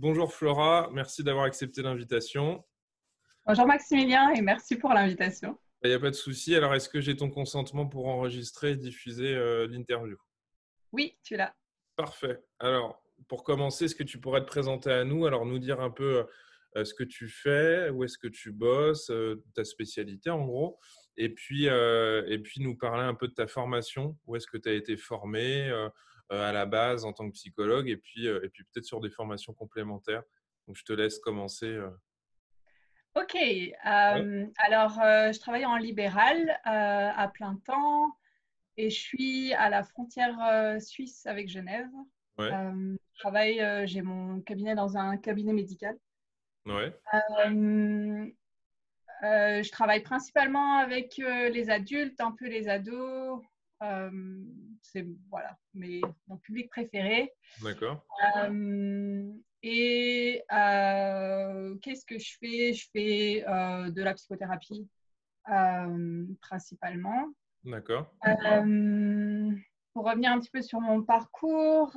Bonjour Flora, merci d'avoir accepté l'invitation. Bonjour Maximilien et merci pour l'invitation. Il n'y a pas de souci. Alors, est-ce que j'ai ton consentement pour enregistrer et diffuser l'interview? Oui, tu l'as. Parfait. Alors, pour commencer, est-ce que tu pourrais te présenter à nous, alors nous dire un peu ce que tu fais, où est-ce que tu bosses, ta spécialité en gros, et puis nous parler un peu de ta formation, où est-ce que tu as été formé à la base en tant que psychologue, et puis peut-être sur des formations complémentaires. Donc, je te laisse commencer. Ok, Ouais, je travaille en libéral à plein temps et je suis à la frontière suisse avec Genève. ouais, J'ai mon cabinet dans un cabinet médical. ouais. Euh, je travaille principalement avec les adultes, un peu les ados. Euh, voilà, mon public préféré. D'accord, Qu'est-ce que je fais? Je fais de la psychothérapie principalement. d'accord. Euh, pour revenir un petit peu sur mon parcours,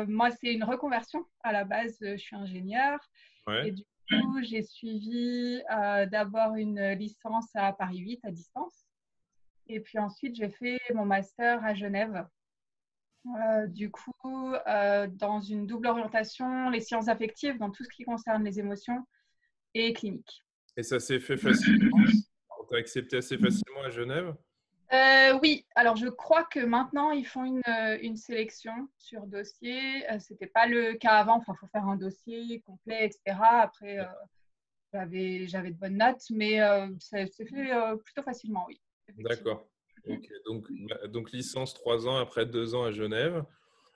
moi, c'est une reconversion. À la base, je suis ingénieure et Ouais, du coup, j'ai suivi d'abord une licence à Paris 8 à distance. Et puis ensuite, j'ai fait mon master à Genève. Dans une double orientation, les sciences affectives, dans tout ce qui concerne les émotions et clinique. et ça s'est fait facilement? Tu as accepté assez facilement à Genève? Oui, alors je crois que maintenant, ils font une sélection sur dossier. C'était pas le cas avant. Enfin, il faut faire un dossier complet, etc. Après, j'avais de bonnes notes, mais ça s'est fait plutôt facilement, oui, effectivement. D'accord. Ok. Donc licence 3 ans après 2 ans à Genève.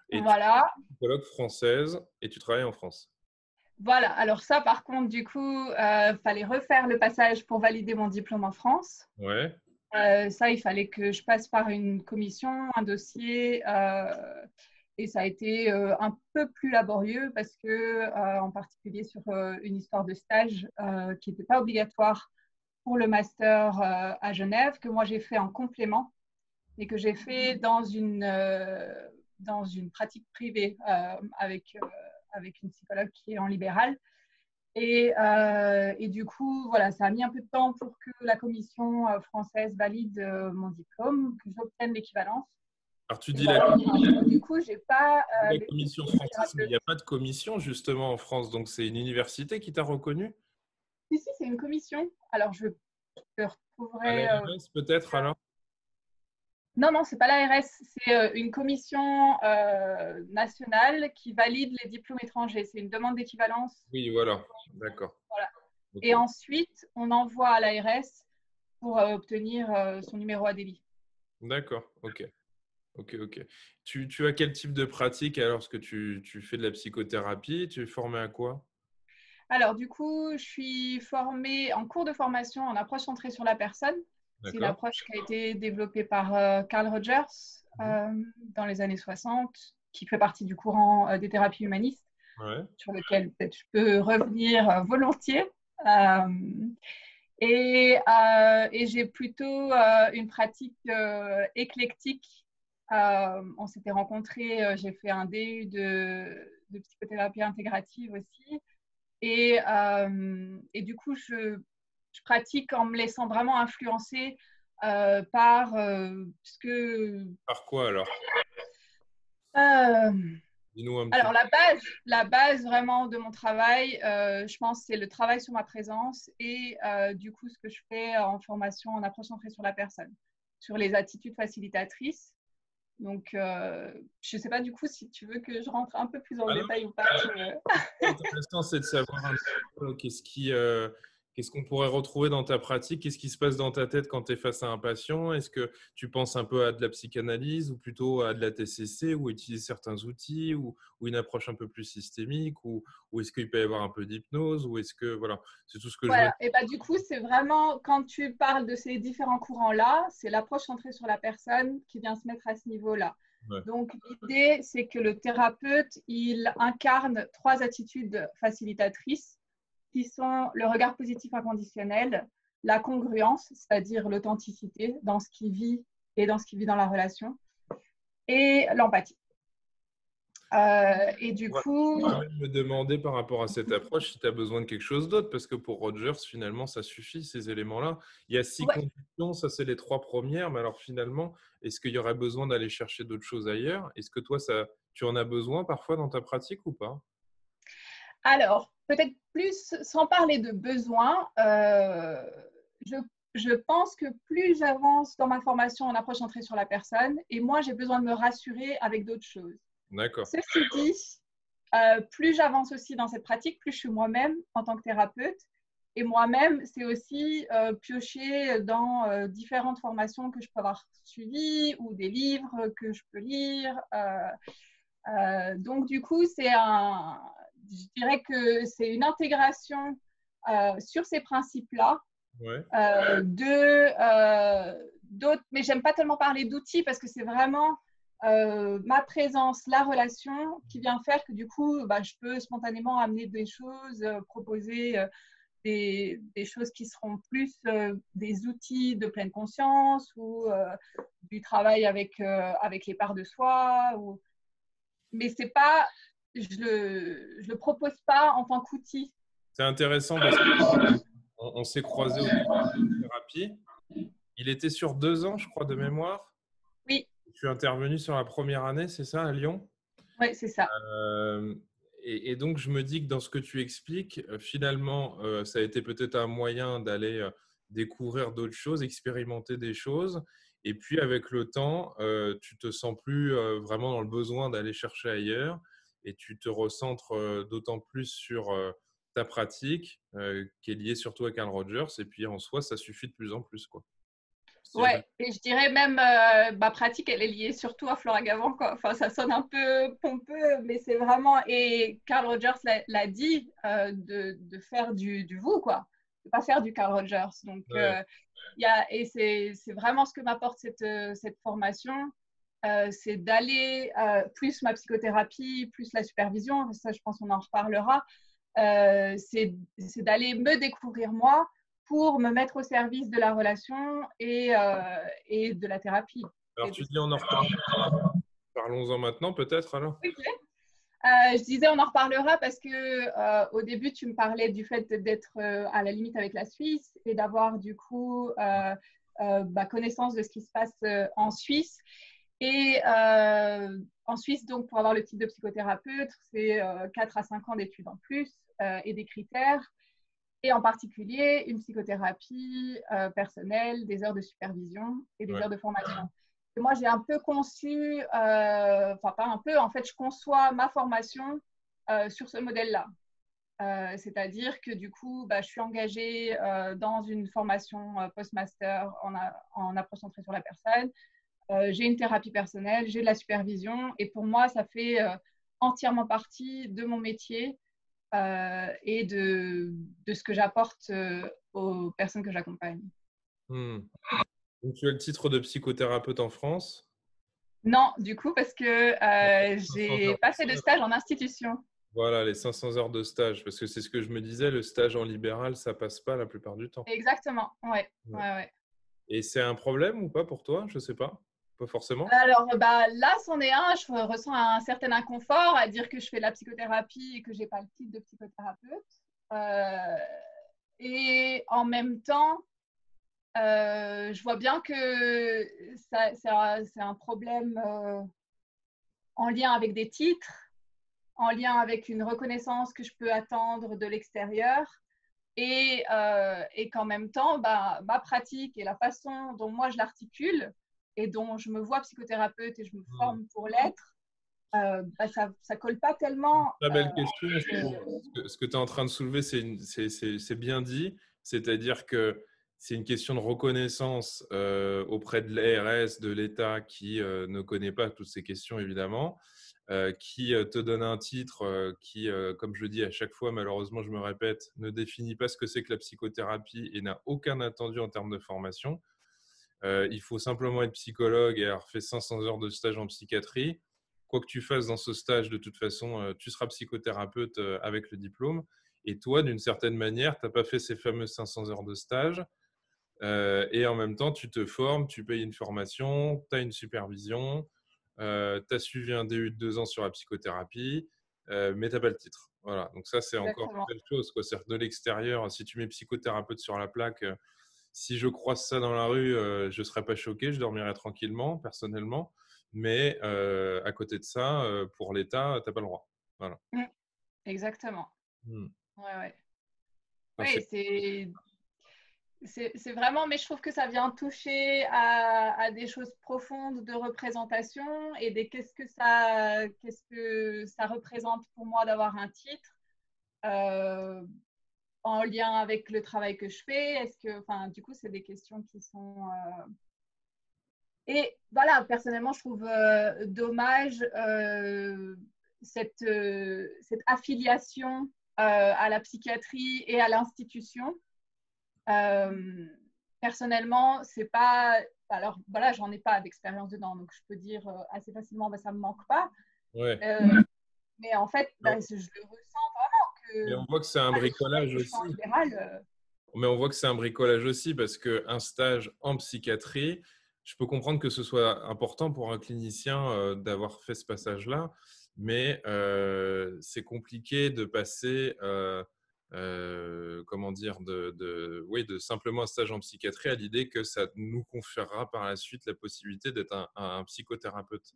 Et tu es Voilà, psychologue française et tu travailles en France. voilà. Alors ça, par contre, du coup, fallait refaire le passage pour valider mon diplôme en France. Ouais. Ça, il fallait que je passe par une commission, un dossier, et ça a été un peu plus laborieux parce que, en particulier sur une histoire de stage qui n'était pas obligatoire pour le master à Genève, que moi j'ai fait en complément et que j'ai fait dans une pratique privée avec une psychologue qui est en libéral. Et du coup, voilà, ça a mis un peu de temps pour que la commission française valide mon diplôme, que j'obtienne l'équivalence. Alors tu Et dis voilà. Du coup, j'ai pas la le titre commission de française, mais il thérapeute. n'y a pas de commission justement en France. Donc c'est une université qui t'a reconnu? Si, c'est une commission. Alors, je te À la retrouverai. l'ARS peut-être alors? Non, non, c'est pas l'ARS, c'est une commission nationale qui valide les diplômes étrangers. C'est une demande d'équivalence. Oui, voilà. D'accord. Voilà. Ok. Et ensuite, on envoie à l'ARS pour obtenir son numéro ADELI. D'accord. Ok. Ok. Ok. Tu as quel type de pratique alors? Parce que tu fais de la psychothérapie, tu es formé à quoi? Alors, du coup, je suis formée en cours de formation en approche centrée sur la personne. C'est une D'accord. approche qui a été développée par Carl Rogers Mhm. dans les années 60, qui fait partie du courant des thérapies humanistes, Ouais. sur lequel peut-être je peux revenir volontiers. Euh, et j'ai plutôt une pratique éclectique. On s'était rencontrés, j'ai fait un DU de psychothérapie intégrative aussi. Et du coup, je pratique en me laissant vraiment influencer par ce que. Par quoi alors? Euh, Dis-nous un petit alors, peu. la base vraiment de mon travail, je pense, c'est le travail sur ma présence et du coup, ce que je fais en formation en approche centrée sur la personne, sur les attitudes facilitatrices. Donc, je ne sais pas du coup si tu veux que je rentre un peu plus dans Ah le non, détail ou pas. ce qui est intéressant, c'est de savoir un peu qu'est-ce qu'on pourrait retrouver dans ta pratique, qu'est-ce qui se passe dans ta tête quand tu es face à un patient. Est-ce que tu penses un peu à de la psychanalyse ou plutôt à de la TCC ou utiliser certains outils ou une approche un peu plus systémique ou est-ce qu'il peut y avoir un peu d'hypnose ou est-ce que, voilà, c'est tout ce que je veux. Voilà, et bah, du coup, c'est vraiment quand tu parles de ces différents courants-là, c'est l'approche centrée sur la personne qui vient se mettre à ce niveau-là. Ouais. Donc, l'idée, c'est que le thérapeute, il incarne 3 attitudes facilitatrices qui sont le regard positif inconditionnel, la congruence, c'est-à-dire l'authenticité dans ce qu'il vit et dans ce qu'il vit dans la relation, et l'empathie. Et du Ouais. coup, Je peux même me demander par rapport à cette approche si tu as besoin de quelque chose d'autre, parce que pour Rogers, finalement, ça suffit, ces éléments-là. Il y a 6 ouais. conditions, ça c'est les 3 premières, mais alors finalement, est-ce qu'il y aurait besoin d'aller chercher d'autres choses ailleurs? Est-ce que toi, tu en as besoin parfois dans ta pratique ou pas? Alors, peut-être plus, sans parler de besoin, je, je pense que plus j'avance dans ma formation en approche centrée sur la personne, et moi, j'ai besoin de me rassurer avec d'autres choses. D'accord. Ceci dit, plus j'avance aussi dans cette pratique, plus je suis moi-même en tant que thérapeute. Et moi-même, c'est aussi piocher dans différentes formations que je peux avoir suivies ou des livres que je peux lire. Donc, du coup, je dirais que c'est une intégration sur ces principes-là Ouais. d'autres, mais j'aime pas tellement parler d'outils parce que c'est vraiment ma présence, la relation qui vient faire que du coup, bah, je peux spontanément amener des choses, proposer des choses qui seront plus des outils de pleine conscience ou du travail avec les parts de soi. Mais c'est pas, je le propose pas en tant qu'outil. C'est intéressant parce qu'on s'est croisés au début de la thérapie. Il était sur 2 ans, je crois, de mémoire. Oui, Tu es intervenu sur la première année, c'est ça, à Lyon? ouais, c'est ça. Euh, et donc, je me dis que dans ce que tu expliques, finalement, ça a été peut-être un moyen d'aller découvrir d'autres choses, expérimenter des choses. Et puis, avec le temps, tu te sens plus vraiment dans le besoin d'aller chercher ailleurs et tu te recentres d'autant plus sur ta pratique qui est liée surtout à Carl Rogers. Et puis, en soi, ça suffit de plus en plus, quoi. Si je Ouais, ré- et je dirais même ma pratique, elle est liée surtout à Flora Gavant, quoi. Enfin, ça sonne un peu pompeux, mais c'est vraiment. Et Carl Rogers l'a dit, de faire du vous, quoi. De pas faire du Carl Rogers. Donc, Ouais. et c'est vraiment ce que m'apporte cette formation. C'est d'aller plus ma psychothérapie, plus la supervision, ça je pense qu'on en reparlera, c'est d'aller me découvrir moi pour me mettre au service de la relation et de la thérapie. Alors, Et de tu ce dis qui on se en passe. reparle. Parlons-en maintenant, peut-être alors. Ok. Je disais, on en reparlera parce que au début, tu me parlais du fait d'être à la limite avec la Suisse et d'avoir du coup connaissance de ce qui se passe en Suisse. Et en Suisse, donc, pour avoir le titre de psychothérapeute, c'est 4 à 5 ans d'études en plus et des critères. Et en particulier, une psychothérapie personnelle, des heures de supervision et des Ouais. heures de formation. Et moi, j'ai un peu conçu, enfin pas un peu, en fait, je conçois ma formation sur ce modèle-là. C'est-à-dire que du coup, bah, je suis engagée dans une formation post-master en approche centrée sur la personne. J'ai une thérapie personnelle, j'ai de la supervision. Et pour moi, ça fait entièrement partie de mon métier et de ce que j'apporte aux personnes que j'accompagne. Hmm. Donc, tu as le titre de psychothérapeute en France. Non, du coup, parce que 500 j'ai heures pas de fait de stage. stage en institution. Voilà, les 500 heures de stage. Parce que c'est ce que je me disais, le stage en libéral, ça passe pas la plupart du temps. Exactement, ouais, Ouais. ouais, ouais. Et c'est un problème ou pas pour toi? Je sais pas. Pas forcément. Alors, bah, là, c'en est un. Je ressens un certain inconfort à dire que je fais de la psychothérapie et que j'ai pas le titre de psychothérapeute. Euh, et en même temps, je vois bien que c'est un problème en lien avec des titres, en lien avec une reconnaissance que je peux attendre de l'extérieur et qu'en même temps, bah, ma pratique et la façon dont moi je l'articule et dont je me vois psychothérapeute et je me Hmm. forme pour l'être, bah, ça ne colle pas tellement. Très belle question. Ce que tu es en train de soulever, c'est bien dit. C'est-à-dire que c'est une question de reconnaissance auprès de l'ARS, de l'État, qui ne connaît pas toutes ces questions, évidemment, qui te donne un titre qui, comme je le dis à chaque fois, malheureusement, je me répète, ne définit pas ce que c'est que la psychothérapie et n'a aucun attendu en termes de formation. Il faut simplement être psychologue et avoir fait 500 heures de stage en psychiatrie. Quoi que tu fasses dans ce stage, de toute façon, tu seras psychothérapeute avec le diplôme. Et toi, d'une certaine manière, tu n'as pas fait ces fameuses 500 heures de stage. Et en même temps, tu te formes, tu payes une formation, tu as une supervision. tu as suivi un DU de 2 ans sur la psychothérapie, mais tu n'as pas le titre. Voilà. Donc ça, c'est encore une Exactement. belle chose, quoi. C'est-à-dire de l'extérieur, si tu mets psychothérapeute sur la plaque, si je croise ça dans la rue, je ne serais pas choqué, je dormirais tranquillement, personnellement. Mais à côté de ça, pour l'État, tu n'as pas le droit. Voilà. Exactement. Hmm. Ouais. Enfin, Oui, c'est vraiment, mais je trouve que ça vient toucher à des choses profondes de représentation et qu'est-ce que ça représente pour moi d'avoir un titre en lien avec le travail que je fais. Enfin, du coup, c'est des questions qui sont. Et voilà, personnellement, je trouve dommage cette affiliation à la psychiatrie et à l'institution. Personnellement, c'est pas. Alors voilà, j'en ai pas d'expérience dedans, donc je peux dire assez facilement, bah, ça me manque pas. ouais. Mais en fait, bah, je le ressens Mais vraiment on voit que c'est un que le travail bricolage que je fais en aussi. libéral. Mais on voit que c'est un bricolage aussi parce qu'un stage en psychiatrie, je peux comprendre que ce soit important pour un clinicien d'avoir fait ce passage-là, mais c'est compliqué de passer, comment dire, oui, de simplement un stage en psychiatrie à l'idée que ça nous conférera par la suite la possibilité d'être un psychothérapeute.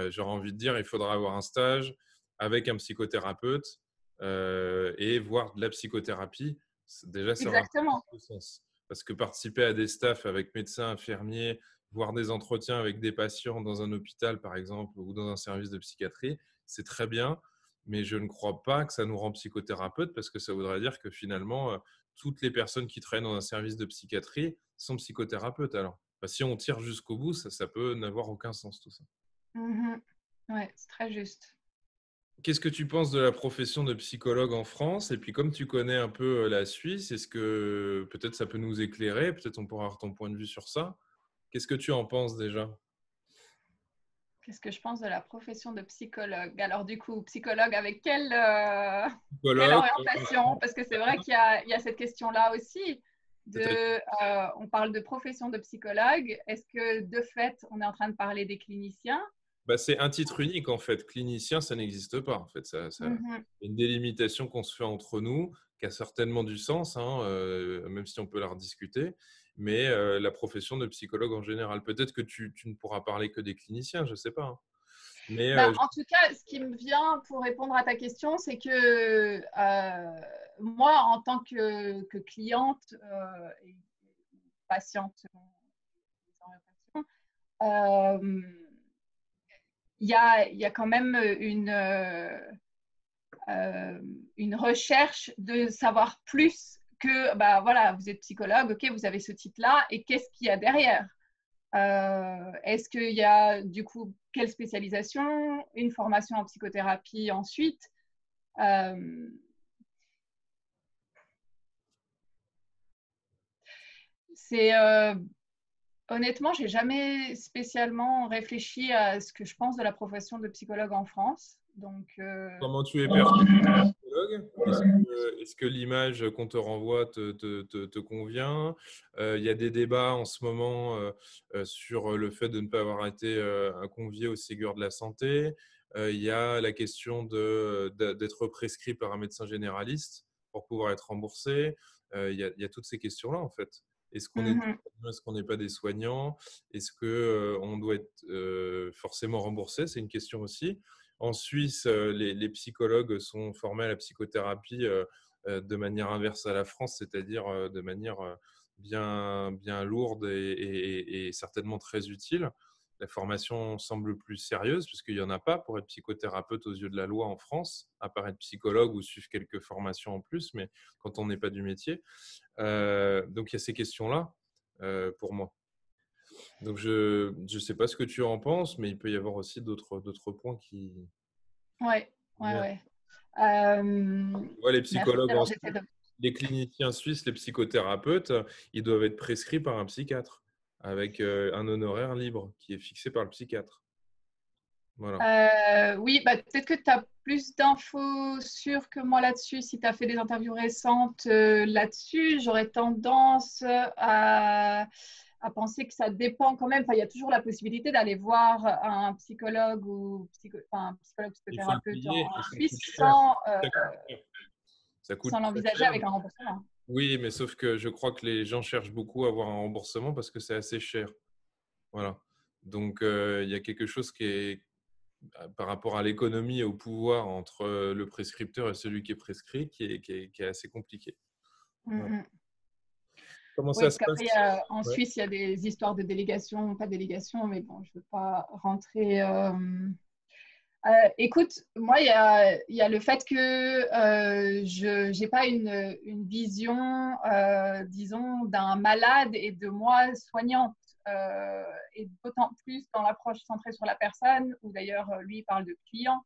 J'aurais envie de dire, il faudra avoir un stage avec un psychothérapeute et voir de la psychothérapie. Déjà, ça aura un peu Exactement. plus de sens. Parce que participer à des staffs avec médecins, infirmiers, voir des entretiens avec des patients dans un hôpital, par exemple, ou dans un service de psychiatrie, c'est très bien. Mais je ne crois pas que ça nous rend psychothérapeute parce que ça voudrait dire que finalement, toutes les personnes qui travaillent dans un service de psychiatrie sont psychothérapeutes. Alors, bah, si on tire jusqu'au bout, ça peut n'avoir aucun sens tout ça. Ouais, c'est très juste. Qu'est-ce que tu penses de la profession de psychologue en France? Et puis, comme tu connais un peu la Suisse, est-ce que peut-être ça peut nous éclairer? Peut-être on pourra avoir ton point de vue sur ça. Qu'est-ce que tu en penses déjà? Qu'est-ce que je pense de la profession de psychologue? Alors du coup, psychologue avec quelle Psychologue, orientation? Parce que c'est vrai il y a cette question-là aussi. peut-être. On parle de profession de psychologue. Est-ce que de fait, on est en train de parler des cliniciens? Bah, c'est un titre unique en fait. Clinicien, ça n'existe pas en fait. Mhm. Il y a une délimitation qu'on se fait entre nous, qui a certainement du sens, hein, même si on peut la rediscuter. Mais la profession de psychologue en général, peut-être que tu ne pourras parler que des cliniciens, je ne sais pas, hein. Mais Ben, en tout cas, ce qui me vient pour répondre à ta question, c'est que moi, en tant que cliente et patiente, selon les orientations, il y a quand même une recherche de savoir plus que, bah, voilà, vous êtes psychologue, ok, vous avez ce titre-là, et qu'est-ce qu'il y a derrière? Est-ce qu'il y a du coup quelle spécialisation, une formation en psychothérapie ensuite? C'est honnêtement, j'ai jamais spécialement réfléchi à ce que je pense de la profession de psychologue en France. Donc, comment tu es perçu comme psychologue? Est-ce que l'image qu'on te renvoie te convient? Il y a des débats en ce moment sur le fait de ne pas avoir été un convié au Ségur de la santé. Il y a la question d'être prescrit par un médecin généraliste pour pouvoir être remboursé. Il y a toutes ces questions-là, en fait. Est-ce qu'on est des mhm, soignants, est-ce qu'on n'est pas des soignants? Est-ce qu'on doit être forcément remboursé? C'est une question aussi. En Suisse, les psychologues sont formés à la psychothérapie de manière inverse à la France, c'est-à-dire de manière bien lourde et certainement très utile. La formation semble plus sérieuse puisqu'il n'y en a pas pour être psychothérapeute aux yeux de la loi en France, à part être psychologue ou suivre quelques formations en plus, mais quand on n'est pas du métier. Donc il y a ces questions-là pour moi. Donc je ne sais pas ce que tu en penses, mais il peut y avoir aussi d'autres points qui, ouais, ouais, bien. ouais. Tu vois, les Merci. psychologues Alors, en j'essaie Suisse, de. les cliniciens suisses, les psychothérapeutes, ils doivent être prescrits par un psychiatre avec un honoraire libre qui est fixé par le psychiatre. Voilà. Oui, bah, peut-être que tu as plus d'infos sûres que moi là-dessus. Si tu as fait des interviews récentes là-dessus, j'aurais tendance à penser que ça dépend quand même. Enfin, il y a toujours la possibilité d'aller voir un psychologue ou un psychologue Il faut le psychothérapeute payer en et ça Suisse coûte cher. Ça coûte sans très l'envisager cher. avec un remboursement. Oui, mais sauf que je crois que les gens cherchent beaucoup à avoir un remboursement parce que c'est assez cher. Voilà. Donc, il y a quelque chose qui est, par rapport à l'économie et au pouvoir entre le prescripteur et celui qui est prescrit, qui est assez compliqué. Voilà. Mm, mm. Comment Oui, ça parce se qu'après, passe? en Ouais. Suisse, il y a des histoires de délégation, pas délégation, mais bon, je ne veux pas rentrer. Écoute, moi, il y a le fait que je n'ai pas une vision, disons, d'un malade et de moi soignante. Et d'autant plus dans l'approche centrée sur la personne, où d'ailleurs, lui, il parle de client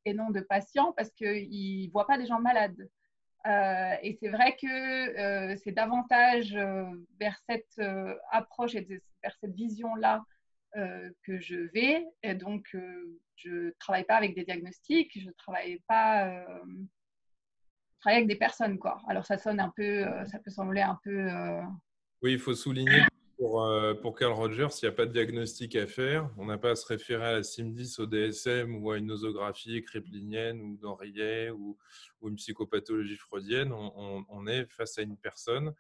et non de patient, parce qu'il ne voit pas des gens malades. Et c'est vrai que c'est davantage vers cette approche et vers cette vision-là que je vais. Et donc, je ne travaille pas avec des diagnostics, je travaille pas, je travaille avec des personnes, quoi. Alors, ça sonne un peu, ça peut sembler un peu. Oui, il faut souligner que pour Carl Rogers, il n'y a pas de diagnostic à faire. On n'a pas à se référer à la CIM-10, au DSM ou à une nosographie créplinienne ou d'Henriet ou une psychopathologie freudienne. On est face à une personne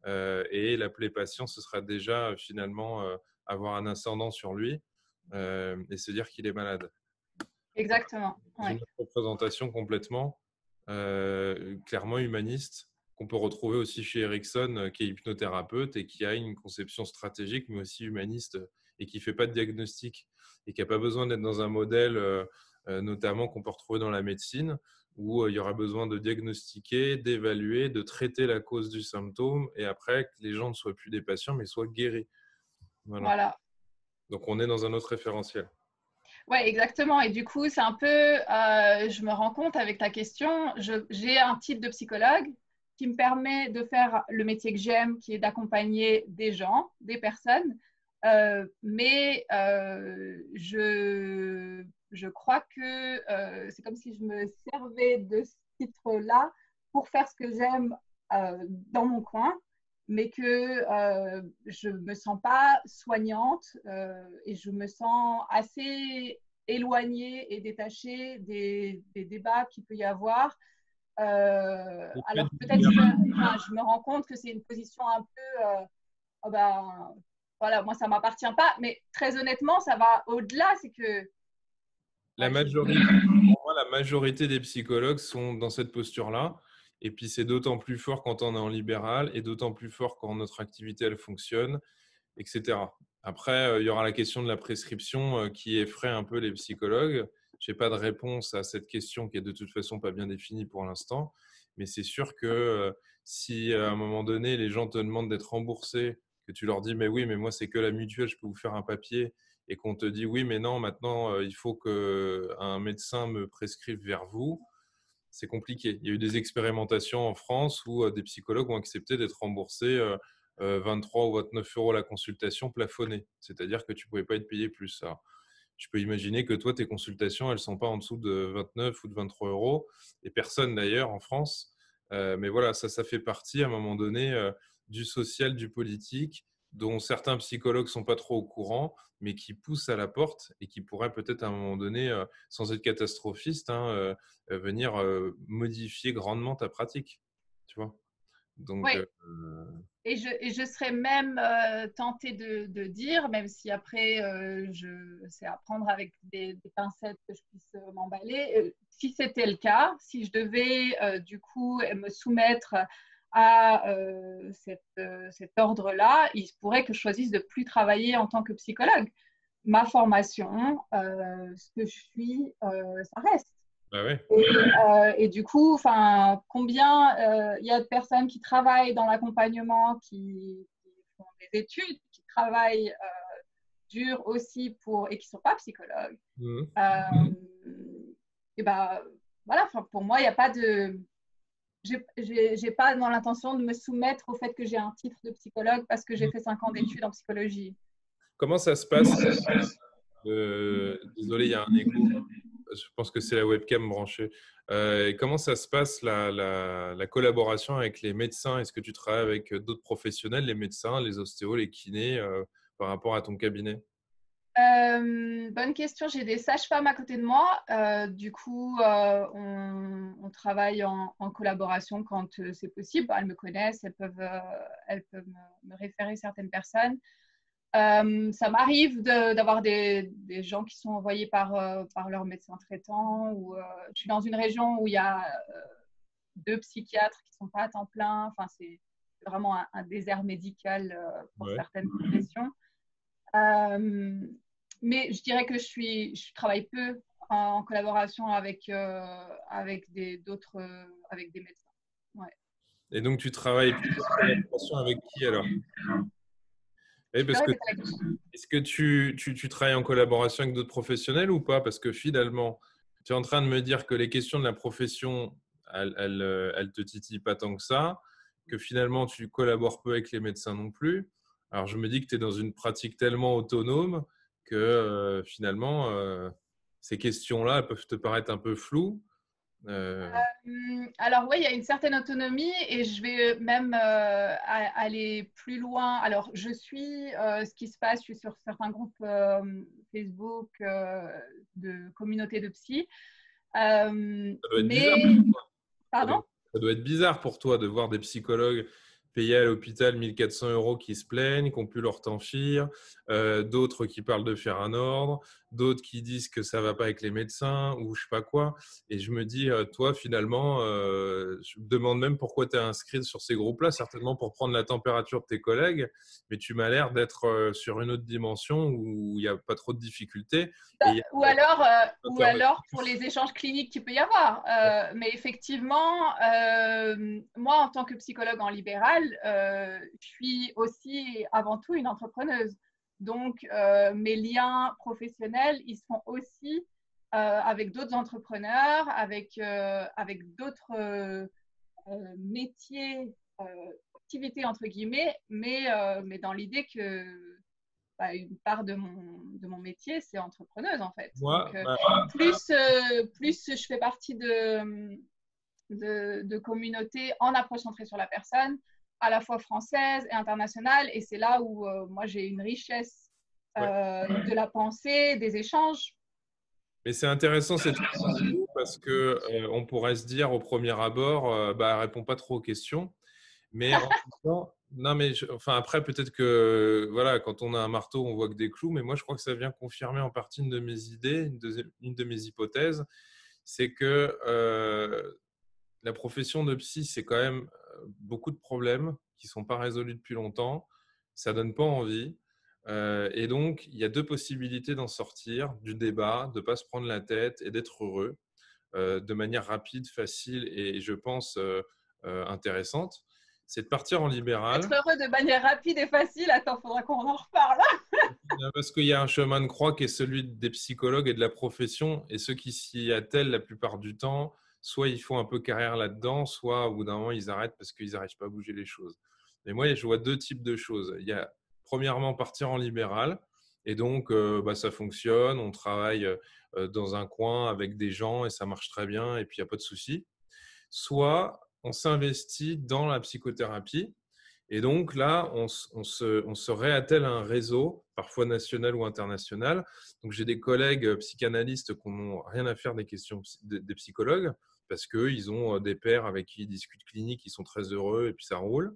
et l'appeler patient, ce sera déjà finalement avoir un ascendant sur lui et se dire qu'il est malade. Exactement. Dans Ouais. une représentation complètement clairement humaniste qu'on peut retrouver aussi chez Erickson, qui est hypnothérapeute et qui a une conception stratégique, mais aussi humaniste, et qui ne fait pas de diagnostic, et qui n'a pas besoin d'être dans un modèle, notamment qu'on peut retrouver dans la médecine, où il y aura besoin de diagnostiquer, d'évaluer, de traiter la cause du symptôme, et après que les gens ne soient plus des patients, mais soient guéris. Voilà. Voilà. Donc on est dans un autre référentiel. Ouais, exactement. Et du coup, c'est un peu, je me rends compte avec ta question, j'ai un titre de psychologue qui me permet de faire le métier que j'aime, qui est d'accompagner des gens, des personnes. Mais je crois que c'est comme si je me servais de ce titre-là pour faire ce que j'aime dans mon coin, mais que je ne me sens pas soignante et je me sens assez éloignée et détachée des débats qu'il peut y avoir. Et tu es Alors du peut-être libéral. que je me rends compte que c'est une position un peu, oh ben, voilà, moi ça ne m'appartient pas, mais très honnêtement, ça va au-delà, c'est que La je, majorité, pour moi, la majorité des psychologues sont dans cette posture-là. Et puis, c'est d'autant plus fort quand on est en libéral et d'autant plus fort quand notre activité, elle fonctionne, etc. Après, il y aura la question de la prescription qui effraie un peu les psychologues. Je n'ai pas de réponse à cette question qui est de toute façon pas bien définie pour l'instant. Mais c'est sûr que si à un moment donné, les gens te demandent d'être remboursé, que tu leur dis, mais oui, mais moi, c'est que la mutuelle, je peux vous faire un papier, et qu'on te dit, oui, mais non, maintenant, il faut qu'un médecin me prescrive vers vous, c'est compliqué. Il y a eu des expérimentations en France où des psychologues ont accepté d'être remboursés 23 ou 29 euros la consultation plafonnée. C'est-à-dire que tu ne pouvais pas être payé plus. Alors, tu peux imaginer que toi, tes consultations, elles ne sont pas en dessous de 29 ou de 23 euros, et personne d'ailleurs en France. Mais voilà, ça fait partie à un moment donné du social, du politique, dont certains psychologues ne sont pas trop au courant, mais qui poussent à la porte et qui pourraient peut-être à un moment donné, sans être catastrophiste, hein, venir modifier grandement ta pratique. Tu vois. Donc, oui. Et je serais même tentée de dire, même si après, c'est à prendre avec des pincettes que je puisse m'emballer, si c'était le cas, si je devais du coup me soumettre à cet ordre-là, il se pourrait que je choisisse de plus travailler en tant que psychologue. Ma formation, ce que je suis, ça reste. bah ouais. Et du coup, combien il y a de personnes qui travaillent dans l'accompagnement, qui font des études, qui travaillent dur aussi et qui ne sont pas psychologues. Mhm. Et ben voilà, pour moi, il n'y a pas de. J'ai pas dans l'intention de me soumettre au fait que j'ai un titre de psychologue parce que j'ai fait 5 ans d'études en psychologie. Comment ça se passe désolé, il y a un écho. Je pense que c'est la webcam branchée. Et comment ça se passe la collaboration avec les médecins? Est-ce que tu travailles avec d'autres professionnels, les médecins, les ostéos, les kinés, par rapport à ton cabinet? Bonne question. J'ai des sages-femmes à côté de moi. Du coup, on travaille en collaboration quand c'est possible. Elles me connaissent, elles peuvent me référer certaines personnes. Ça m'arrive d'avoir des gens qui sont envoyés par leur médecin traitant. Ou, je suis dans une région où il y a 2 psychiatres qui ne sont pas à temps plein. Enfin, c'est vraiment un désert médical pour Ouais. certaines professions. Euh, mais je dirais que je travaille peu en collaboration avec des médecins. Ouais. Et donc, tu travailles plutôt en collaboration avec qui alors? Oui, Tu peux parce que répéter la question? est-ce que tu travailles en collaboration avec d'autres professionnels ou pas? Parce que finalement, tu es en train de me dire que les questions de la profession, elles te titillent pas tant que ça, que finalement, tu collabores peu avec les médecins non plus. Alors, je me dis que tu es dans une pratique tellement autonome que finalement, ces questions-là, elles peuvent te paraître un peu floues. Euh, Alors oui, il y a une certaine autonomie et je vais même aller plus loin. Alors, je suis ce qui se passe, je suis sur certains groupes Facebook de communautés de psy. Ça doit être bizarre. Mais, Ça doit, pardon? ça doit être bizarre pour toi de voir des psychologues payés à l'hôpital 1 400 € qui se plaignent, qui n'ont plus leur temps fire, d'autres qui parlent de faire un ordre, d'autres qui disent que ça ne va pas avec les médecins ou je ne sais pas quoi. Et je me dis, toi, finalement, je me demande même pourquoi tu es inscrite sur ces groupes-là, certainement pour prendre la température de tes collègues, mais tu m'as l'air d'être sur une autre dimension où il n'y a pas trop de difficultés. Et il y a Ou alors pour les échanges cliniques qu'il peut y avoir. Mais effectivement, moi, en tant que psychologue en libéral, je suis aussi avant tout une entrepreneuse. Donc, mes liens professionnels, ils sont aussi avec d'autres entrepreneurs, avec d'autres métiers, activités entre guillemets, mais dans l'idée que une part de mon métier, c'est entrepreneuse en fait. moi, Donc, plus je fais partie de communautés en approche centrée sur la personne, à la fois française et internationale. Et c'est là où moi, j'ai une richesse ouais. de la pensée, des échanges. Mais c'est intéressant cette question parce que on pourrait se dire au premier abord, bah, elle répond pas trop aux questions. Mais en même temps, non, mais enfin après peut-être que voilà, quand on a un marteau, on voit que des clous. Mais moi, je crois que ça vient confirmer en partie une de mes idées, une de mes hypothèses, c'est que la profession de psy, c'est quand même beaucoup de problèmes qui sont pas résolus depuis longtemps. Ça donne pas envie. Et donc, il y a deux possibilités d'en sortir du débat, de ne pas se prendre la tête et d'être heureux de manière rapide, facile et je pense intéressante. C'est de partir en libéral. Être heureux de manière rapide et facile, attends, faudra qu'on en reparle. Parce qu'il y a un chemin de croix qui est celui des psychologues et de la profession. Et ceux qui s'y attellent la plupart du temps, soit ils font un peu carrière là-dedans, soit au bout d'un moment, ils arrêtent parce qu'ils n'arrivent pas à bouger les choses. Mais moi, je vois deux types de choses. Il y a premièrement partir en libéral. Et donc, bah, ça fonctionne. On travaille dans un coin avec des gens et ça marche très bien. Et puis, il n'y a pas de souci. Soit on s'investit dans la psychothérapie. Et donc là, on se réattelle à un réseau, parfois national ou international. Donc j'ai des collègues psychanalystes qui n'ont rien à faire des questions des psychologues, parce qu'ils ont des pairs avec qui ils discutent clinique, ils sont très heureux et puis ça roule.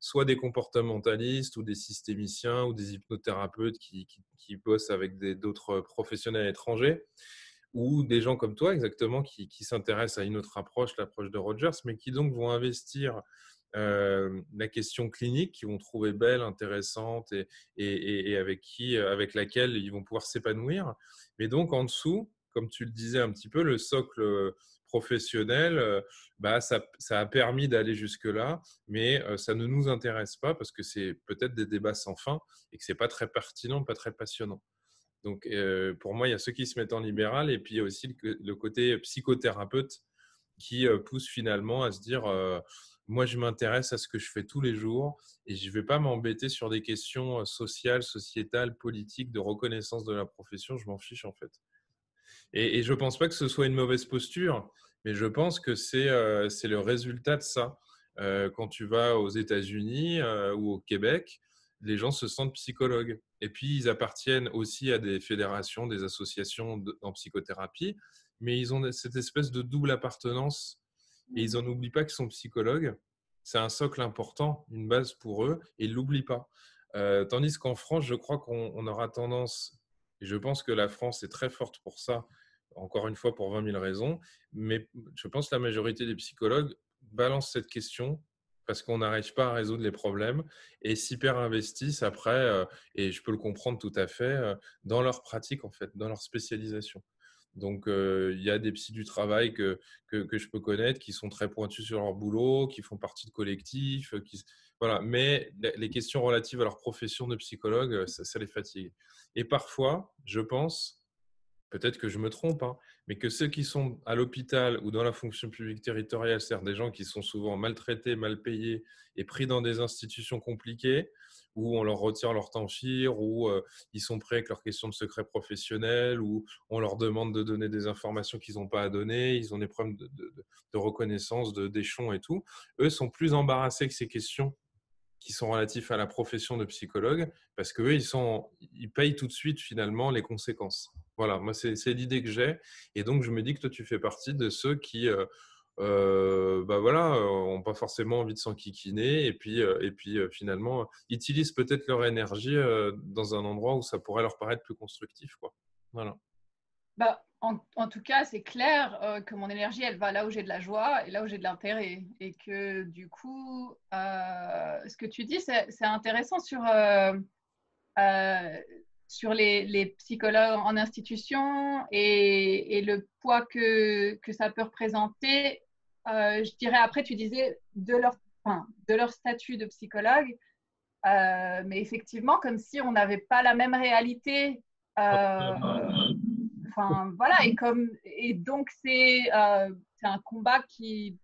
Soit des comportementalistes ou des systémiciens ou des hypnothérapeutes qui bossent avec d'autres professionnels étrangers ou des gens comme toi exactement qui s'intéressent à une autre approche, l'approche de Rogers, mais qui donc vont investir la question clinique, qui vont trouver belle, intéressante et avec laquelle ils vont pouvoir s'épanouir. Mais donc en dessous, comme tu le disais un petit peu, le socle professionnel, bah, ça a permis d'aller jusque-là, mais ça ne nous intéresse pas parce que c'est peut-être des débats sans fin et que ce n'est pas très pertinent, pas très passionnant. Donc, pour moi, il y a ceux qui se mettent en libéral et puis il y a aussi le côté psychothérapeute qui pousse finalement à se dire moi, je m'intéresse à ce que je fais tous les jours et je ne vais pas m'embêter sur des questions sociales, sociétales, politiques, de reconnaissance de la profession. Je m'en fiche en fait. Et je ne pense pas que ce soit une mauvaise posture, mais je pense que c'est le résultat de ça. Quand tu vas aux États-Unis ou au Québec, les gens se sentent psychologues. Et puis, ils appartiennent aussi à des fédérations, des associations en psychothérapie, mais ils ont cette espèce de double appartenance et ils n'en oublient pas qu'ils sont psychologues. C'est un socle important, une base pour eux, et ils ne l'oublient pas. Tandis qu'en France, je crois qu'on aura tendance, et je pense que la France est très forte pour ça, encore une fois pour 20 000 raisons, mais je pense que la majorité des psychologues balancent cette question parce qu'on n'arrive pas à résoudre les problèmes et s'hyper investissent après, et je peux le comprendre tout à fait, dans leur pratique en fait, dans leur spécialisation. Donc, il y a des psys du travail que je peux connaître qui sont très pointus sur leur boulot, qui font partie de collectifs, voilà. Mais les questions relatives à leur profession de psychologue, ça les fatigue. Et parfois, je pense, peut-être que je me trompe, hein, mais que ceux qui sont à l'hôpital ou dans la fonction publique territoriale, c'est-à-dire des gens qui sont souvent maltraités, mal payés et pris dans des institutions compliquées, où on leur retire leur temps-fire, où ils sont pris avec leurs questions de secret professionnel, où on leur demande de donner des informations qu'ils n'ont pas à donner, ils ont des problèmes de reconnaissance, d'échelon et tout. Eux sont plus embarrassés que ces questions qui sont relatifs à la profession de psychologue, parce qu'eux, ils payent tout de suite finalement les conséquences. Voilà, moi, c'est l'idée que j'ai. Et donc, je me dis que toi, tu fais partie de ceux qui bah voilà, n'ont pas forcément envie de s'enquiquiner. Et puis finalement, utilisent peut-être leur énergie dans un endroit où ça pourrait leur paraître plus constructif, quoi. Voilà. Bah, en tout cas, c'est clair que mon énergie, elle va là où j'ai de la joie et là où j'ai de l'intérêt. Et que du coup, ce que tu dis, c'est intéressant sur les psychologues en institution et le poids que ça peut représenter. Je dirais, après, tu disais de leur statut de psychologue, mais effectivement, comme si on n'avait pas la même réalité. Enfin, voilà, et donc c'est un combat qui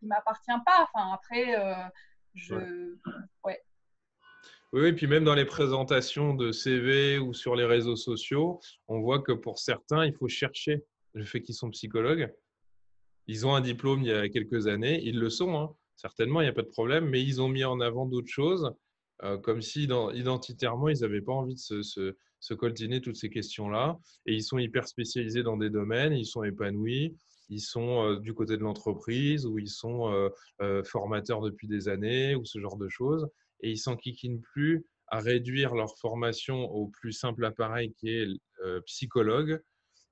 m'appartient pas. Enfin, après, Ouais. ouais. Oui, et puis même dans les présentations de CV ou sur les réseaux sociaux, on voit que pour certains, il faut chercher le fait qu'ils sont psychologues. Ils ont un diplôme il y a quelques années, ils le sont, hein, certainement, il n'y a pas de problème, mais ils ont mis en avant d'autres choses, comme si identitairement, ils n'avaient pas envie de se coltiner toutes ces questions-là. Et ils sont hyper spécialisés dans des domaines, ils sont épanouis, ils sont du côté de l'entreprise, ou ils sont formateurs depuis des années, ou ce genre de choses. Et ils s'enquiquinent plus à réduire leur formation au plus simple appareil qui est psychologue,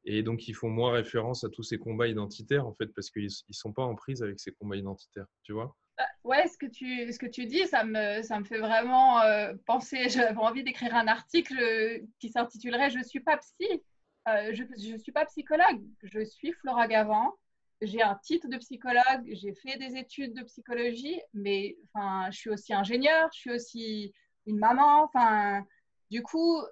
et donc, ils font moins référence à tous ces combats identitaires, en fait, parce qu'ils ne sont pas en prise avec ces combats identitaires, tu vois? Ouais, ce que tu dis, ça me fait vraiment penser. J'avais envie d'écrire un article qui s'intitulerait Je ne suis pas psy, je ne suis pas psychologue, je suis Flora Gavant. J'ai un titre de psychologue, j'ai fait des études de psychologie, mais enfin, je suis aussi ingénieure, je suis aussi une maman. Enfin, du coup,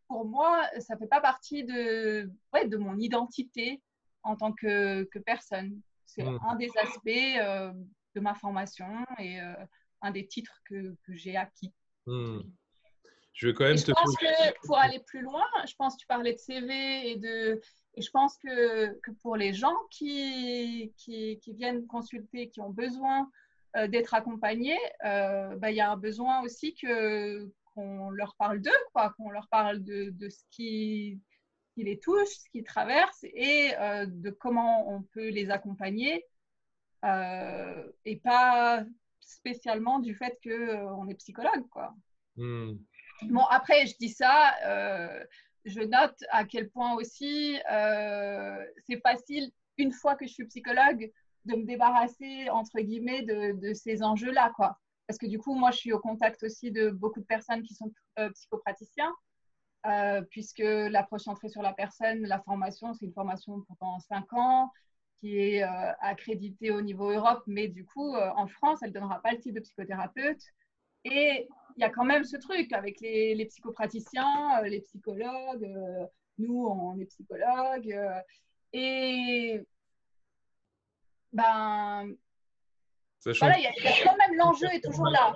pour moi, ça ne fait pas partie de mon identité en tant que personne. C'est Hmm. un des aspects de ma formation et un des titres que j'ai acquis. Hmm. Je vais quand Et même je te pense poser. que pour aller plus loin, je pense que tu parlais de CV et je pense que pour les gens qui viennent consulter, qui ont besoin d'être accompagnés, bah, il y a un besoin aussi qu'on leur parle d'eux, quoi, qu'on leur parle de ce qui les touche, ce qu'ils traversent et de comment on peut les accompagner et pas spécialement du fait qu'on est psychologue, quoi. Hmm. Bon, après, je dis ça, je note à quel point aussi c'est facile, une fois que je suis psychologue, de me débarrasser, entre guillemets, de ces enjeux-là, quoi. Parce que du coup, moi, je suis au contact aussi de beaucoup de personnes qui sont psychopraticiens, puisque l'approche centrée sur la personne, la formation, c'est une formation pendant 5 ans, qui est accréditée au niveau Europe, mais du coup, en France, elle ne donnera pas le titre de psychothérapeute. Et il y a quand même ce truc avec les psychopraticiens, les psychologues. Nous, on est psychologues. Et ben, Sachant voilà, que, il y a quand même l'enjeu est toujours là.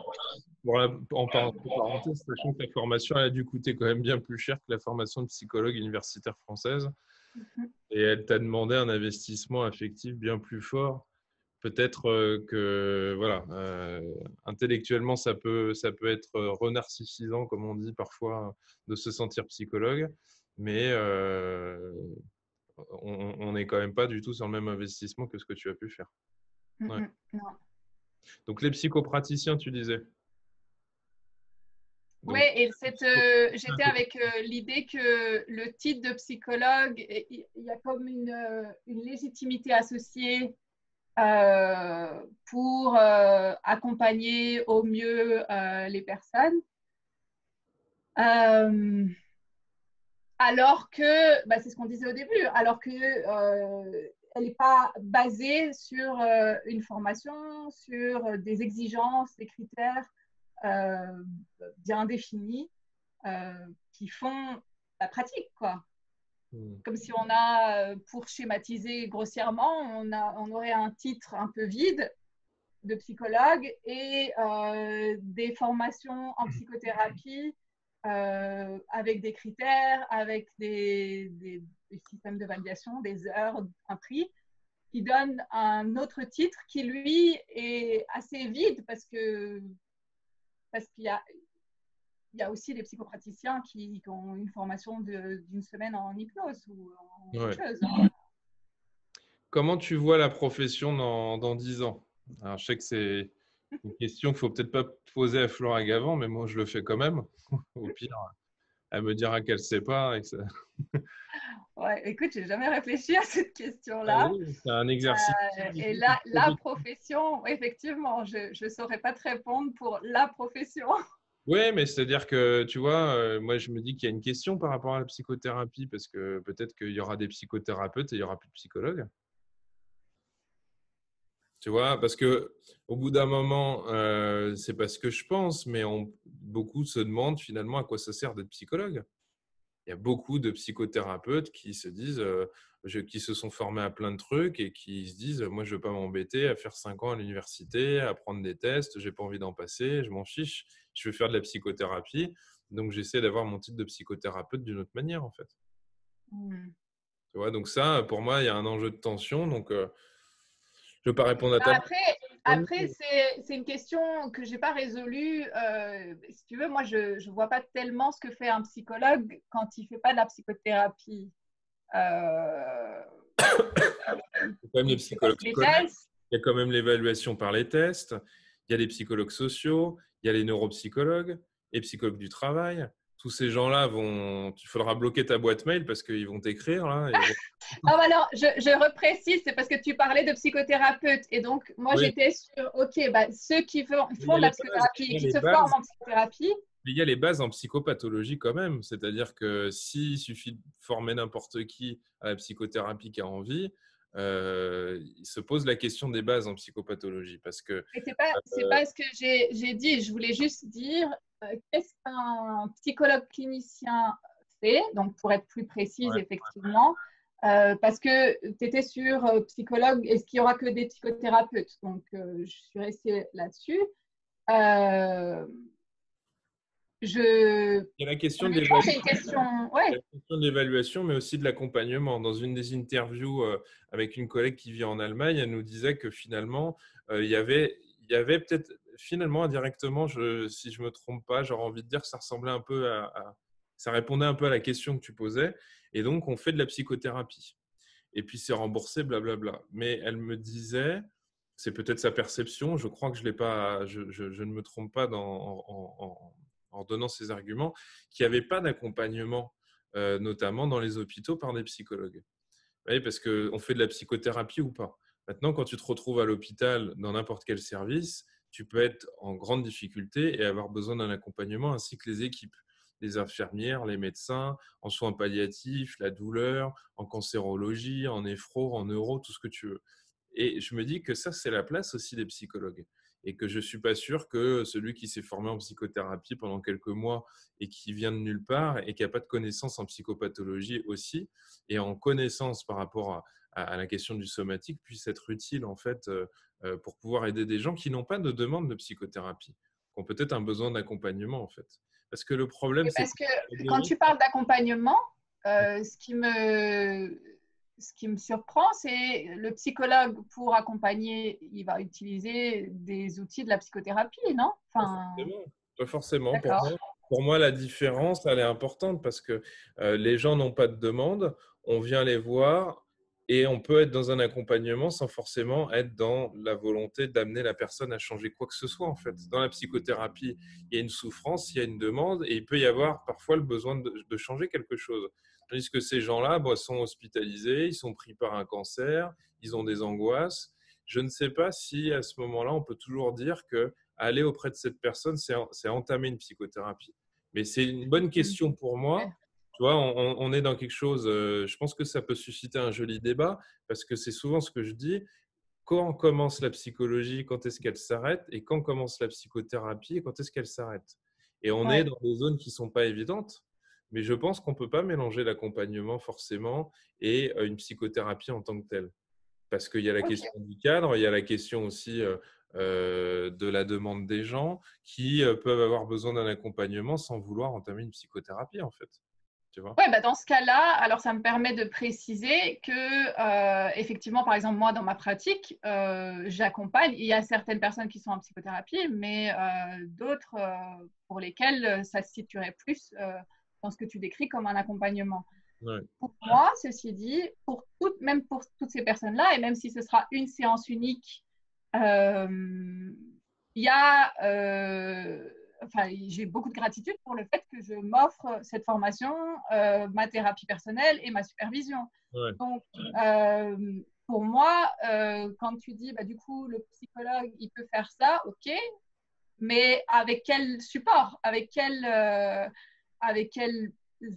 en parenthèse, sachant que la formation elle a dû coûter quand même bien plus cher que la formation de psychologue universitaire française. Mhm. et elle t'a demandé un investissement affectif bien plus fort. Peut-être que, voilà, intellectuellement, ça peut être renarcissisant, comme on dit parfois, de se sentir psychologue, mais on n'est quand même pas du tout sur le même investissement que ce que tu as pu faire. Ouais. Mhm. Non. Donc, les psychopraticiens, tu disais. Oui, Donc, et j'étais avec l'idée que le titre de psychologue, il y a comme une légitimité associée pour accompagner au mieux les personnes. Euh, Alors que, bah, c'est ce qu'on disait au début, alors que elle n'est pas basée sur une formation, sur des exigences, des critères euh, bien définis euh, qui font la pratique, quoi. hmm. Comme si on a, pour schématiser grossièrement, on aurait un titre un peu vide de psychologue et des formations en psychothérapie avec des critères, avec des systèmes de validation, des heures, un prix, qui donnent un autre titre qui, lui, est assez vide parce qu'il y a aussi des psychopraticiens qui ont une formation d'une semaine en hypnose ou en autre Ouais. chose. Comment tu vois la profession dans 10 ans? Alors, je sais que c'est une question qu'il ne faut peut-être pas poser à Flora Gavant, mais moi, je le fais quand même. Au pire, elle me dira qu'elle ne sait pas. Ouais, écoute, j'ai jamais réfléchi à cette Ah question-là. oui, c'est un exercice. Et là, la profession, effectivement, je ne saurais pas te répondre pour la profession. Oui, mais c'est-à-dire que, tu vois, moi, je me dis qu'il y a une question par rapport à la psychothérapie, parce que peut-être qu'il y aura des psychothérapeutes et il n'y aura plus de psychologues. Tu vois, parce que au bout d'un moment, c'est pas ce que je pense, mais beaucoup se demandent finalement à quoi ça sert d'être psychologue. Il y a beaucoup de psychothérapeutes qui se disent, qui se sont formés à plein de trucs et qui se disent, moi, je veux pas m'embêter à faire 5 ans à l'université, à prendre des tests, j'ai pas envie d'en passer, je m'en fiche, je veux faire de la psychothérapie, donc j'essaie d'avoir mon titre de psychothérapeute d'une autre manière, en fait. Hmm. Tu vois, donc ça, pour moi, il y a un enjeu de tension, donc je ne veux pas répondre à ta Après, c'est une question que j'ai pas résolue. Si tu veux, moi, je vois pas tellement ce que fait un psychologue quand il fait pas de la psychothérapie. Euh, C'est quand même les il fait psychologues des scolaires, tests. il y a quand même l'évaluation par les tests, il y a les psychologues sociaux, il y a les neuropsychologues, les psychologues du travail. Tous ces gens-là il faudra bloquer ta boîte mail parce qu'ils vont t'écrire là. Non, alors, je reprécise, c'est parce que tu parlais de psychothérapeute. Et donc, moi, Oui, j'étais sur, OK, bah, ceux qui mais il y font a de la les bases, psychothérapie, il y a qui les se forment bases, en psychothérapie, mais il y a les bases en psychopathologie quand même. C'est-à-dire que s'il suffit de former n'importe qui à la psychothérapie qui a envie, il se pose la question des bases en psychopathologie parce que mais c'est pas ce que j'ai dit. Je voulais juste dire qu'est-ce qu'un psychologue clinicien fait, donc pour être plus précise, ouais. effectivement, parce que tu étais sur psychologue, est-ce qu'il y aura que des psychothérapeutes? Donc, je suis restée là-dessus. Euh, je, Il y a la question de Honnêtement, c'est l'évaluation. une question, La ouais. question de l'évaluation, mais aussi de l'accompagnement. Dans une des interviews avec une collègue qui vit en Allemagne, elle nous disait que finalement, il y avait peut-être, finalement, indirectement, si je ne me trompe pas, j'aurais envie de dire que ça ressemblait un peu ça répondait un peu à la question que tu posais. Et donc, on fait de la psychothérapie. Et puis, c'est remboursé, blablabla. Mais elle me disait, c'est peut-être sa perception, je crois que je l'ai pas, je ne me trompe pas en donnant ces arguments, qu'il n'y avait pas d'accompagnement, notamment dans les hôpitaux, par des psychologues. Oui, parce qu'on fait de la psychothérapie ou pas. Maintenant, quand tu te retrouves à l'hôpital, dans n'importe quel service, tu peux être en grande difficulté et avoir besoin d'un accompagnement, ainsi que les équipes, les infirmières, les médecins, en soins palliatifs, la douleur, en cancérologie, en néphro, en neuro, tout ce que tu veux. Et je me dis que ça, c'est la place aussi des psychologues. Et que je ne suis pas sûr que celui qui s'est formé en psychothérapie pendant quelques mois et qui vient de nulle part et qui n'a pas de connaissances en psychopathologie aussi, et en connaissance par rapport à la question du somatique, puisse être utile en fait pour pouvoir aider des gens qui n'ont pas de demande de psychothérapie, qui ont peut-être un besoin d'accompagnement en fait. Parce que le problème, Et c'est parce que que quand tu parles d'accompagnement, ce qui me surprend, c'est le psychologue pour accompagner, il va utiliser des outils de la psychothérapie, non? Pas Enfin, forcément. Pas forcément. d'accord. Pour moi, la différence, elle est importante parce que les gens n'ont pas de demande, on vient les voir et on peut être dans un accompagnement sans forcément être dans la volonté d'amener la personne à changer quoi que ce soit. En fait, dans la psychothérapie, il y a une souffrance, il y a une demande et il peut y avoir parfois le besoin de changer quelque chose. Tandis que ces gens-là sont hospitalisés, ils sont pris par un cancer, ils ont des angoisses. Je ne sais pas si à ce moment-là, on peut toujours dire que aller auprès de cette personne, c'est entamer une psychothérapie. Mais c'est une bonne question pour Ouais. moi. Tu vois, on est dans quelque chose, je pense que ça peut susciter un joli débat parce que c'est souvent ce que je dis. Quand commence la psychologie, quand est-ce qu'elle s'arrête? Et quand commence la psychothérapie, quand est-ce qu'elle s'arrête? Et on est Ouais. dans des zones qui ne sont pas évidentes, mais je pense qu'on ne peut pas mélanger l'accompagnement forcément et une psychothérapie en tant que telle. Parce qu'il y a la Ok. question du cadre, il y a la question aussi de la demande des gens qui peuvent avoir besoin d'un accompagnement sans vouloir entamer une psychothérapie, en fait. Tu vois? Ouais, bah dans ce cas-là, alors ça me permet de préciser que, effectivement, par exemple, moi, dans ma pratique, j'accompagne. Il y a certaines personnes qui sont en psychothérapie, mais d'autres pour lesquelles ça se situerait plus dans ce que tu décris comme un accompagnement. Ouais. Pour moi, ceci dit, même pour toutes ces personnes-là, et même si ce sera une séance unique, euh, il y a, enfin, j'ai beaucoup de gratitude pour le fait que je m'offre cette formation, ma thérapie personnelle et ma supervision. Ouais. Donc, euh, pour moi, quand tu dis, bah, du coup, le psychologue, il peut faire ça, ok, mais avec quel support, avec quels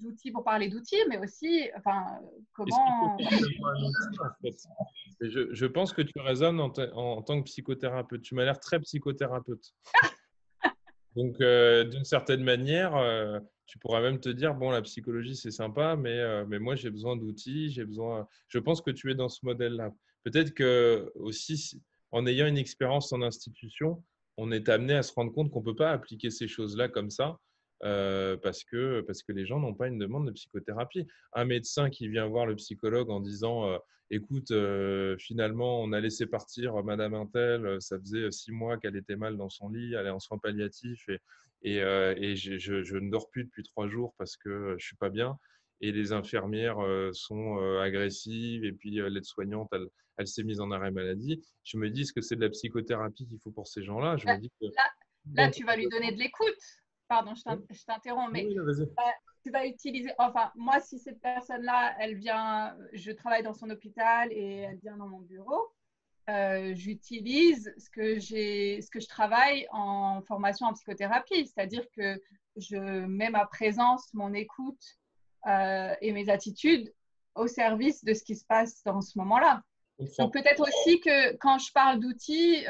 outils pour parler d'outils, mais aussi, enfin, Est-ce qu'il faut comment. que ce soit un outil, en fait? Et je pense que tu raisonnes en tant que psychothérapeute. Tu m'as l'air très psychothérapeute. Donc, d'une certaine manière, tu pourras même te dire, bon, la psychologie, c'est sympa, mais moi, j'ai besoin d'outils, j'ai besoin… Je pense que tu es dans ce modèle-là. Peut-être que aussi, en ayant une expérience en institution, on est amené à se rendre compte qu'on ne peut pas appliquer ces choses-là comme ça parce que les gens n'ont pas une demande de psychothérapie. Un médecin qui vient voir le psychologue en disant écoute, finalement, on a laissé partir Madame Untel, ça faisait 6 mois qu'elle était mal dans son lit, elle est en soins palliatifs et je ne dors plus depuis 3 jours parce que je suis pas bien. Et les infirmières sont agressives et puis l'aide-soignante, elle s'est mise en arrêt maladie. Je me dis, est-ce que c'est de la psychothérapie qu'il faut pour ces gens-là? Je me dis que Là, là, dans tu vas lui donner de l'écoute. Pardon, oui, je t'interromps, mais oui, vas-y. tu vas utiliser. Enfin, moi, si cette personne-là, elle vient, je travaille dans son hôpital et elle vient dans mon bureau, j'utilise ce que je travaille en formation en psychothérapie, c'est-à-dire que je mets ma présence, mon écoute et mes attitudes au service de ce qui se passe dans ce moment-là. Je Donc comprends. peut-être aussi que quand je parle d'outils,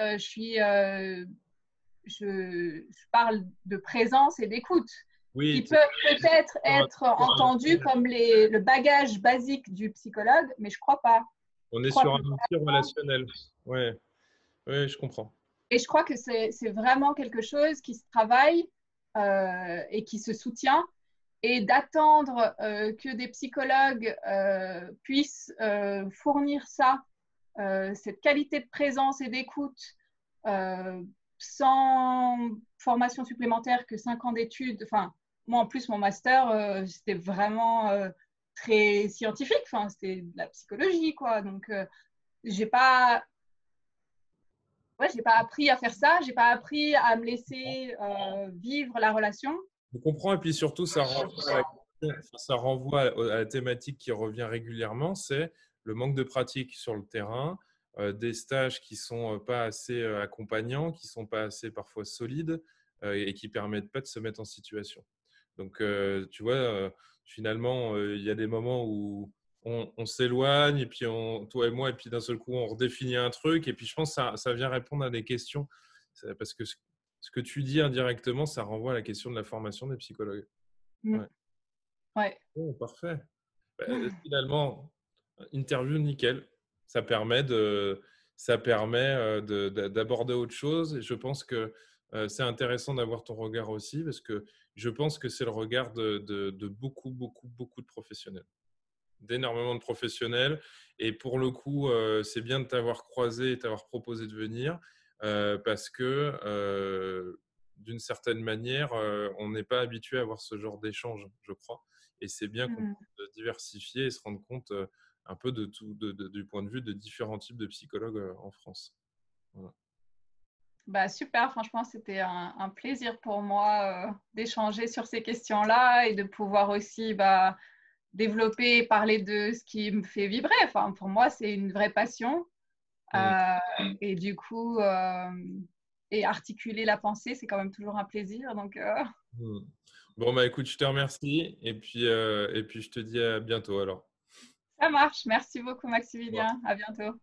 je parle de présence et d'écoute, Oui, qui peuvent peut-être être entendus comme le bagage basique du psychologue, mais je crois pas. on Je est crois sur un que outil relationnel. Oui, oui, je comprends. Et je crois que c'est vraiment quelque chose qui se travaille et qui se soutient. Et d'attendre que des psychologues puissent fournir ça, cette qualité de présence et d'écoute, euh, sans formation supplémentaire que 5 ans d'études. Enfin, moi, en plus, mon master, c'était vraiment très scientifique. Enfin, c'était de la psychologie, quoi. Donc, j'ai pas j'ai pas appris à faire ça, j'ai pas appris à me laisser vivre la relation. Je comprends. Et puis surtout, ça renvoie à la thématique qui revient régulièrement, c'est le manque de pratique sur le terrain, des stages qui ne sont pas assez accompagnants, qui ne sont pas assez parfois solides et qui ne permettent pas de se mettre en situation. Donc, tu vois, finalement, il y a des moments où on s'éloigne, et puis toi et moi, et puis d'un seul coup, on redéfinit un truc. Et puis, je pense que ça vient répondre à des questions. Parce que ce que tu dis indirectement, ça renvoie à la question de la formation des psychologues. Mm. Ouais. Ouais. Oh, parfait. Bah, finalement, interview nickel. Ça permet d'aborder autre chose. Et je pense que c'est intéressant d'avoir ton regard aussi parce que je pense que c'est le regard de beaucoup, beaucoup, beaucoup de professionnels, d'énormément de professionnels. Et pour le coup, c'est bien de t'avoir croisé et t'avoir proposé de venir parce que d'une certaine manière, on n'est pas habitué à avoir ce genre d'échange, je crois. Et c'est bien qu'on Mhm. puisse diversifier et se rendre compte un peu de tout, du point de vue de différents types de psychologues en France. Voilà. Bah, super, franchement, c'était un plaisir pour moi d'échanger sur ces questions-là et de pouvoir aussi bah, développer et parler de ce qui me fait vibrer. Enfin, pour moi, c'est une vraie passion. Mm. Euh, et du coup, et articuler la pensée, c'est quand même toujours un plaisir. Donc, Mm. Bon, bah écoute, je te remercie et puis je te dis à bientôt alors. ça marche. Merci beaucoup, Au revoir. Maximilien. À bientôt.